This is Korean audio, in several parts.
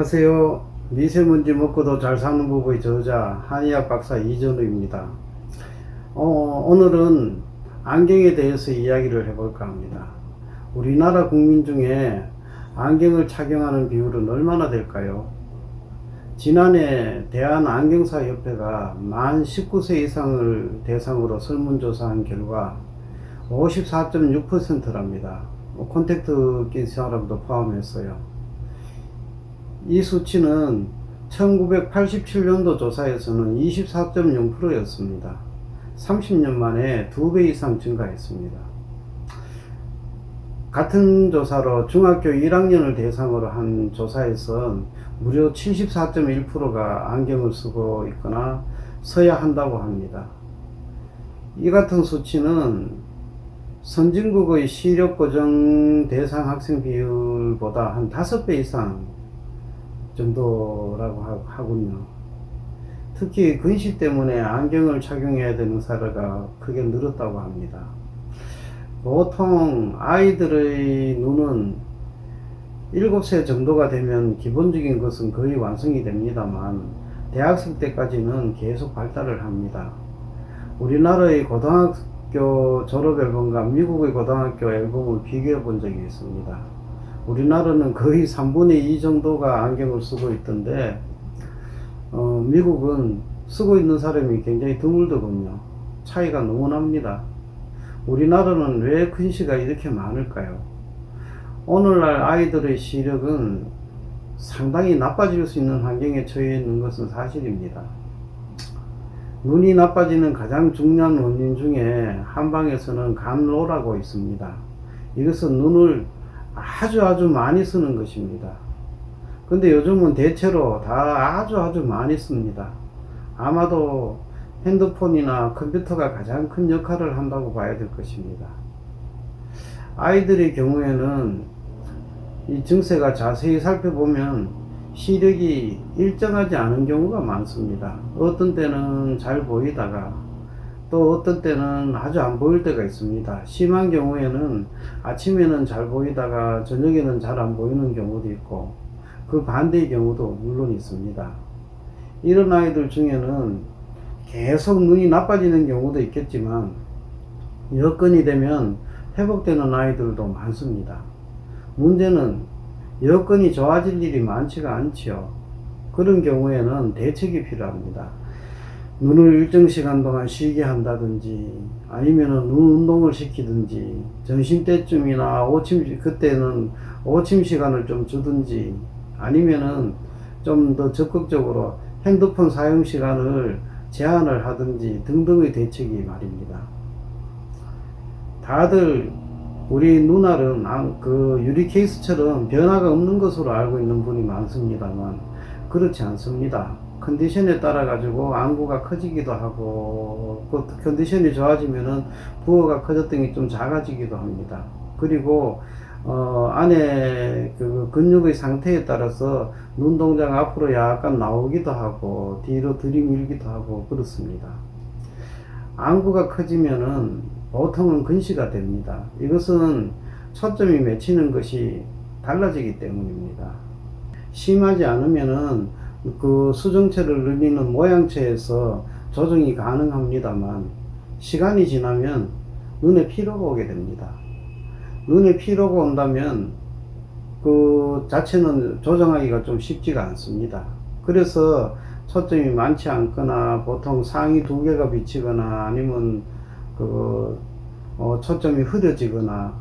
안녕하세요. 미세먼지 먹고도 잘 사는 부부의 저자 한의학 박사 이전우입니다. 오늘은 안경에 대해서 이야기를 해볼까 합니다. 우리나라 국민 중에 안경을 착용하는 비율은 얼마나 될까요? 지난해 대한안경사협회가 만 19세 이상을 대상으로 설문조사한 결과 54.6%랍니다. 콘택트 낀 사람도 포함했어요. 이 수치는 1987년도 조사에서는 24.0%였습니다. 30년 만에 2배 이상 증가했습니다. 같은 조사로 중학교 1학년을 대상으로 한 조사에선 무려 74.1%가 안경을 쓰고 있거나 써야 한다고 합니다. 이 같은 수치는 선진국의 시력 고정 대상 학생 비율보다 한 5배 이상 정도라고 하군요. 특히 근시 때문에 안경을 착용해야 되는 사례가 크게 늘었다고 합니다. 보통 아이들의 눈은 7세 정도가 되면 기본적인 것은 거의 완성이 됩니다만 대학생 때까지는 계속 발달을 합니다. 우리나라의 고등학교 졸업 앨범과 미국의 고등학교 앨범을 비교해 본 적이 있습니다. 우리나라는 거의 3분의 2 정도가 안경을 쓰고 있던데 미국은 쓰고 있는 사람이 굉장히 드물더군요. 차이가 너무 납니다. 우리나라는 왜 근시가 이렇게 많을까요? 오늘날 아이들의 시력은 상당히 나빠질 수 있는 환경에 처해 있는 것은 사실입니다. 눈이 나빠지는 가장 중요한 원인 중에 한방에서는 감로라고 있습니다. 이것은 눈을 아주 많이 쓰는 것입니다. 근데 요즘은 대체로 다 아주 많이 씁니다. 아마도 핸드폰이나 컴퓨터가 가장 큰 역할을 한다고 봐야 될 것입니다. 아이들의 경우에는 이 증세가 자세히 살펴보면 시력이 일정하지 않은 경우가 많습니다. 어떤 때는 잘 보이다가 또 어떤 때는 아주 안 보일 때가 있습니다. 심한 경우에는 아침에는 잘 보이다가 저녁에는 잘 안 보이는 경우도 있고 그 반대의 경우도 물론 있습니다. 이런 아이들 중에는 계속 눈이 나빠지는 경우도 있겠지만 여건이 되면 회복되는 아이들도 많습니다. 문제는 여건이 좋아질 일이 많지가 않지요. 그런 경우에는 대책이 필요합니다. 눈을 일정 시간 동안 쉬게 한다든지 아니면은 눈 운동을 시키든지 점심때쯤이나 그때는 오침 시간을 좀 주든지 아니면은 좀 더 적극적으로 핸드폰 사용 시간을 제한을 하든지 등등의 대책이 말입니다. 다들 우리 눈알은 그 유리 케이스처럼 변화가 없는 것으로 알고 있는 분이 많습니다만 그렇지 않습니다. 컨디션에 따라 가지고 안구가 커지기도 하고 그 컨디션이 좋아지면은 부어가 커졌던 게 좀 작아지기도 합니다. 그리고 안에 그 근육의 상태에 따라서 눈동자가 앞으로 약간 나오기도 하고 뒤로 들이밀기도 하고 그렇습니다. 안구가 커지면은 보통은 근시가 됩니다. 이것은 초점이 맺히는 것이 달라지기 때문입니다. 심하지 않으면은 그 수정체를 늘리는 모양체에서 조정이 가능합니다만 시간이 지나면 눈에 피로가 오게 됩니다. 눈에 피로가 온다면 그 자체는 조정하기가 좀 쉽지가 않습니다. 그래서 초점이 많지 않거나 보통 상이 2개가 비치거나 아니면 초점이 흐려지거나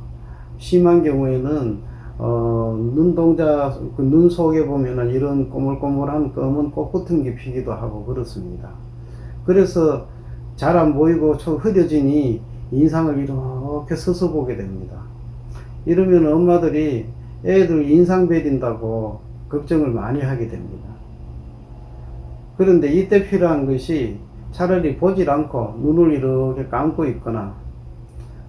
심한 경우에는 눈동자, 눈 속에 보면은 이런 꼬물꼬물한 검은 꽃 같은 게 피기도 하고 그렇습니다. 그래서 잘 안 보이고 흐려지니 인상을 이렇게 서서 보게 됩니다. 이러면 엄마들이 애들 인상 베린다고 걱정을 많이 하게 됩니다. 그런데 이때 필요한 것이 차라리 보질 않고 눈을 이렇게 감고 있거나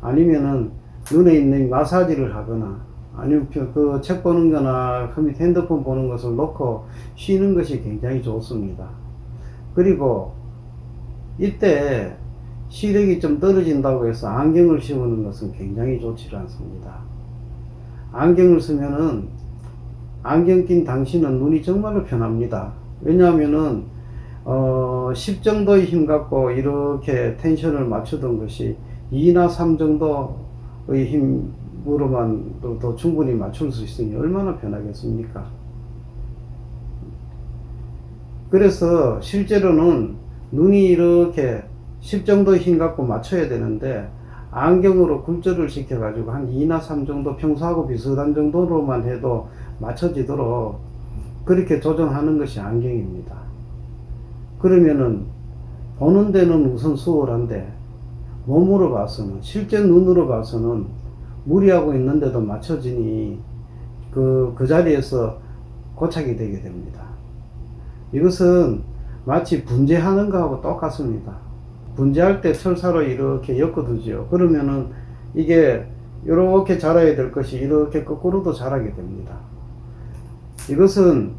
아니면은 눈에 있는 마사지를 하거나 아니면 그 책 보는 거나 핸드폰 보는 것을 놓고 쉬는 것이 굉장히 좋습니다. 그리고 이때 시력이 좀 떨어진다고 해서 안경을 씌우는 것은 굉장히 좋지 않습니다. 안경을 쓰면은 안경 낀 당신은 눈이 정말로 편합니다. 왜냐하면은 10 정도의 힘 갖고 이렇게 텐션을 맞추던 것이 2나 3 정도의 힘으로만도 충분히 맞출 수 있으니 얼마나 편하겠습니까? 그래서 실제로는 눈이 이렇게 10 정도의 힘 갖고 맞춰야 되는데 안경으로 굴절을 시켜 가지고 한 2나 3 정도 평소하고 비슷한 정도로만 해도 맞춰지도록 그렇게 조정하는 것이 안경입니다. 그러면은 보는 데는 우선 수월한데 몸으로 봐서는, 실제 눈으로 봐서는 무리하고 있는데도 맞춰지니 그 자리에서 고착이 되게 됩니다. 이것은 마치 분재하는 거하고 똑같습니다. 분재할 때 철사로 이렇게 엮어두죠. 그러면은 이게 이렇게 자라야 될 것이 이렇게 거꾸로도 자라게 됩니다. 이것은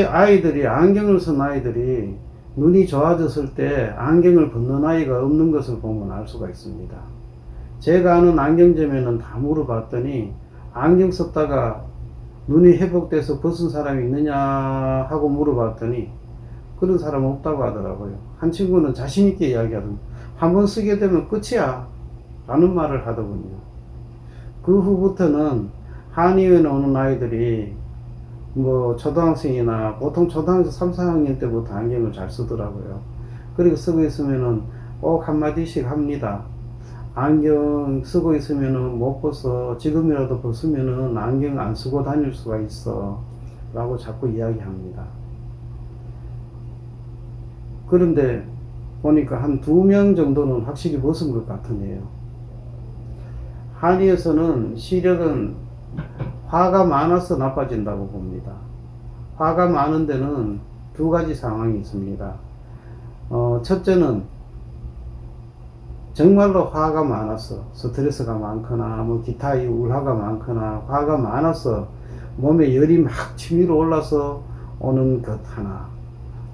아이들이, 안경을 쓴 아이들이 눈이 좋아졌을 때 안경을 벗는 아이가 없는 것을 보면 알 수가 있습니다. 제가 아는 안경점에는 다 물어봤더니 안경 썼다가 눈이 회복돼서 벗은 사람이 있느냐 하고 물어봤더니 그런 사람 없다고 하더라고요. 한 친구는 자신있게 이야기하더니 한번 쓰게 되면 끝이야 라는 말을 하더군요. 그 후부터는 한의원에 오는 아이들이 뭐 초등학생이나 보통 초등학생 3, 4학년 때부터 안경을 잘 쓰더라고요. 그리고 쓰고 있으면은 꼭 한마디씩 합니다. 안경 쓰고 있으면은 못 벗어. 지금이라도 벗으면은 안경 안 쓰고 다닐 수가 있어 라고 자꾸 이야기합니다. 그런데 보니까 한 2명 정도는 확실히 벗은 것 같으네요. 한의에서는 시력은 화가 많아서 나빠진다고 봅니다. 화가 많은 데는 2가지 상황이 있습니다. 첫째는 정말로 화가 많아서 스트레스가 많거나 뭐 기타의 울화가 많거나 화가 많아서 몸에 열이 막 치밀어 올라서 오는 것 하나.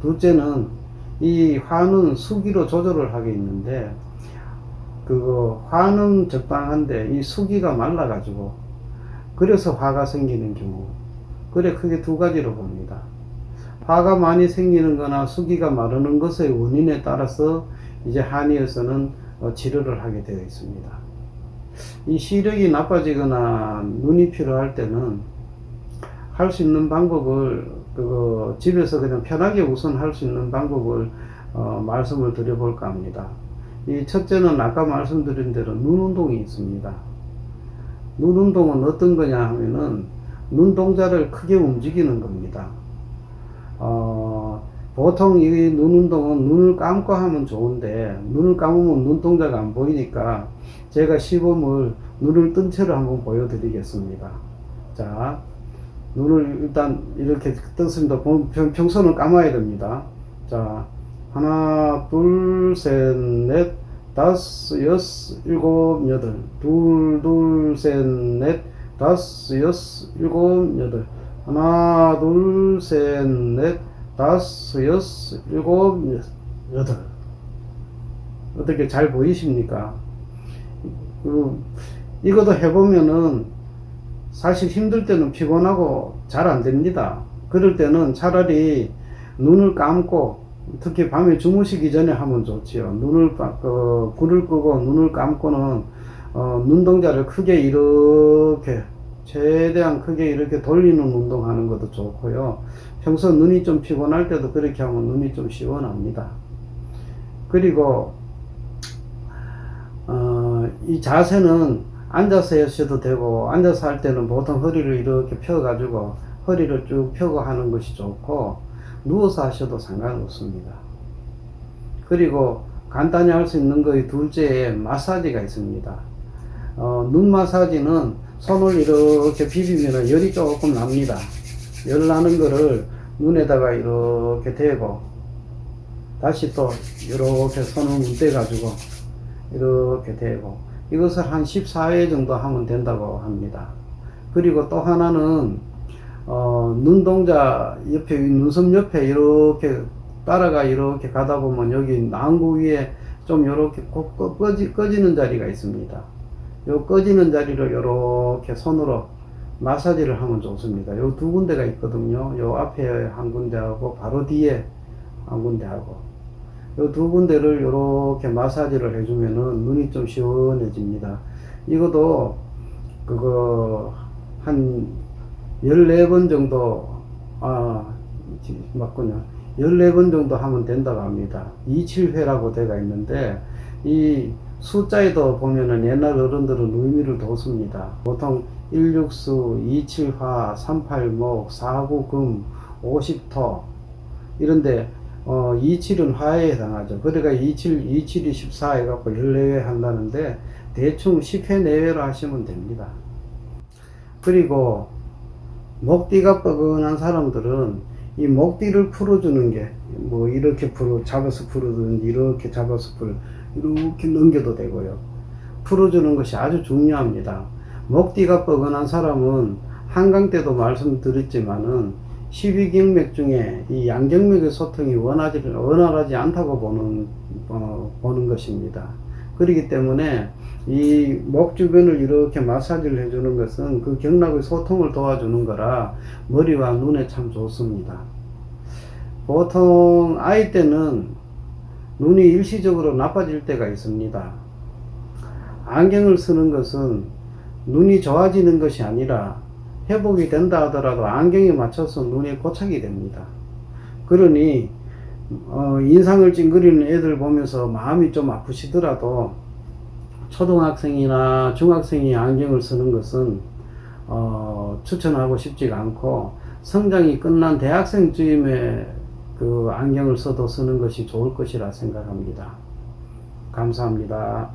둘째는 이 화는 수기로 조절을 하게 있는데 화는 적당한데 이 수기가 말라 가지고 그래서 화가 생기는 경우. 그래, 크게 2가지로 봅니다. 화가 많이 생기는 거나 수기가 마르는 것의 원인에 따라서 이제 한의에서는 치료를 하게 되어 있습니다. 이 시력이 나빠지거나 눈이 필요할 때는 할 수 있는 방법을 집에서 그냥 편하게 우선 할 수 있는 방법을 말씀을 드려볼까 합니다. 이 첫째는 아까 말씀드린 대로 눈 운동이 있습니다. 눈 운동은 어떤 거냐 하면은 눈동자를 크게 움직이는 겁니다. 보통 이 눈 운동은 눈을 감고 하면 좋은데 눈을 감으면 눈동자가 안 보이니까 제가 시범을 눈을 뜬 채로 한번 보여드리겠습니다. 자, 눈을 일단 이렇게 떴습니다. 평소는 감아야 됩니다. 자, 하나, 둘, 셋, 넷, 다섯, 여섯, 일곱, 여덟. 둘, 셋, 넷, 다섯, 여섯, 일곱, 여덟. 하나, 둘, 셋, 넷, 다섯, 여섯, 일곱, 여덟. 어떻게 잘 보이십니까? 이것도 해보면은 사실 힘들 때는 피곤하고 잘 안 됩니다. 그럴 때는 차라리 눈을 감고 특히 밤에 주무시기 전에 하면 좋지요. 불을 끄고 눈을 감고는 눈동자를 크게 이렇게 최대한 크게 이렇게 돌리는 운동하는 것도 좋고요. 평소 눈이 좀 피곤할 때도 그렇게 하면 눈이 좀 시원합니다. 그리고 이 자세는 앉아서 하셔도 되고, 앉아서 할 때는 보통 허리를 이렇게 펴가지고 허리를 쭉 펴고 하는 것이 좋고, 누워서 하셔도 상관없습니다. 그리고 간단히 할 수 있는 거의 둘째에 마사지가 있습니다. 눈 마사지는 손을 이렇게 비비면 열이 조금 납니다. 열 나는 거를 눈에다가 이렇게 대고 다시 또 이렇게 손을 문대 가지고 이렇게 대고, 이것을 한 14회 정도 하면 된다고 합니다. 그리고 또 하나는 눈동자 옆에, 눈썹 옆에 이렇게 따라가 이렇게 가다 보면 여기 난구 위에 좀 이렇게 꺼지는 자리가 있습니다. 요 꺼지는 자리를 이렇게 손으로 마사지를 하면 좋습니다. 요 두 군데가 있거든요. 요 앞에 한 군데하고 바로 뒤에 한 군데하고 요 두 군데를 이렇게 마사지를 해주면은 눈이 좀 시원해집니다. 이것도 그거 한 14번 정도 맞군요. 14번 정도 하면 된다고 합니다. 27회라고 되어 있는데 이 숫자에도 보면은 옛날 어른들은 의미를 뒀습니다. 보통 16수, 27화, 38목, 49금, 50토 이런데 27은 화에 해당하죠. 그러니까 27이 14 해갖고 14회 한다는데 대충 10회 내외로 하시면 됩니다. 그리고 목뒤가 뻐근한 사람들은 이 목뒤를 풀어주는 게 뭐 이렇게 잡아서 풀어주든지 이렇게 잡아서 이렇게 넘겨도 되고요. 풀어주는 것이 아주 중요합니다. 목뒤가 뻐근한 사람은 한강 때도 말씀드렸지만은 12경맥 중에 이 양경맥의 소통이 원활하지 않다고 보는 것입니다. 그렇기 때문에 이 목 주변을 이렇게 마사지를 해주는 것은 그 경락의 소통을 도와주는 거라 머리와 눈에 참 좋습니다. 보통 아이 때는 눈이 일시적으로 나빠질 때가 있습니다. 안경을 쓰는 것은 눈이 좋아지는 것이 아니라 회복이 된다 하더라도 안경에 맞춰서 눈이 고착이 됩니다. 그러니 인상을 찡그리는 애들 보면서 마음이 좀 아프시더라도 초등학생이나 중학생이 안경을 쓰는 것은 추천하고 싶지가 않고 성장이 끝난 대학생쯤에 그 안경을 써도 쓰는 것이 좋을 것이라 생각합니다. 감사합니다.